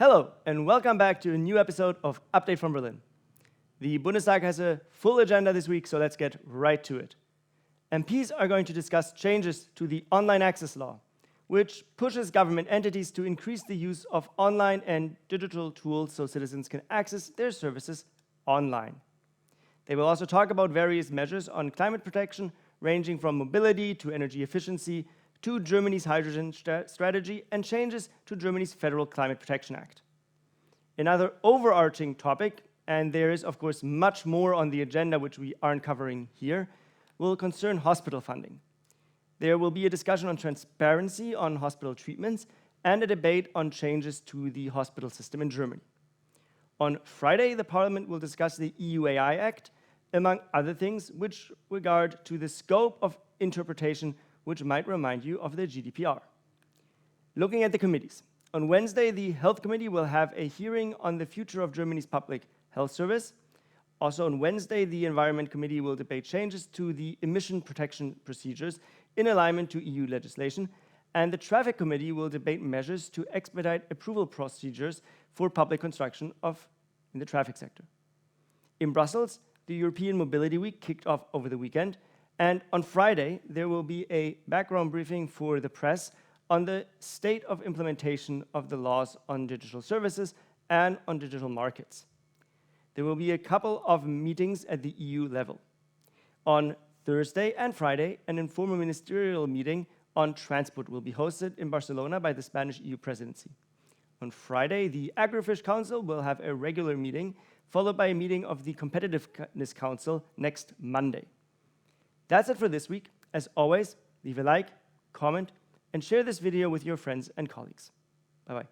Hello, and welcome back to a new episode of Update from Berlin. The Bundestag has a full agenda this week, so let's get right to it. MPs are going to discuss changes to the online access law, which pushes government entities to increase the use of online and digital tools so citizens can access their services online. They will also talk about various measures on climate protection, ranging from mobility to energy efficiency to Germany's hydrogen strategy and changes to Germany's Federal Climate Protection Act. Another overarching topic, and there is of course much more on the agenda which we aren't covering here, will concern hospital funding. There will be a discussion on transparency on hospital treatments and a debate on changes to the hospital system in Germany. On Friday, the Parliament will discuss the EU AI Act, among other things, which regard to the scope of interpretation which might remind you of the GDPR. Looking at the committees. On Wednesday, the Health Committee will have a hearing on the future of Germany's public health service. Also on Wednesday, the Environment Committee will debate changes to the emission protection procedures in alignment to EU legislation, and the Traffic Committee will debate measures to expedite approval procedures for public construction in the traffic sector. In Brussels, the European Mobility Week kicked off over the weekend, and on Friday, there will be a background briefing for the press on the state of implementation of the laws on digital services and on digital markets. There will be a couple of meetings at the EU level. On Thursday and Friday, an informal ministerial meeting on transport will be hosted in Barcelona by the Spanish EU presidency. On Friday, the Agrifish Council will have a regular meeting, followed by a meeting of the Competitiveness Council next Monday. That's it for this week. As always, leave a like, comment, and share this video with your friends and colleagues. Bye-bye.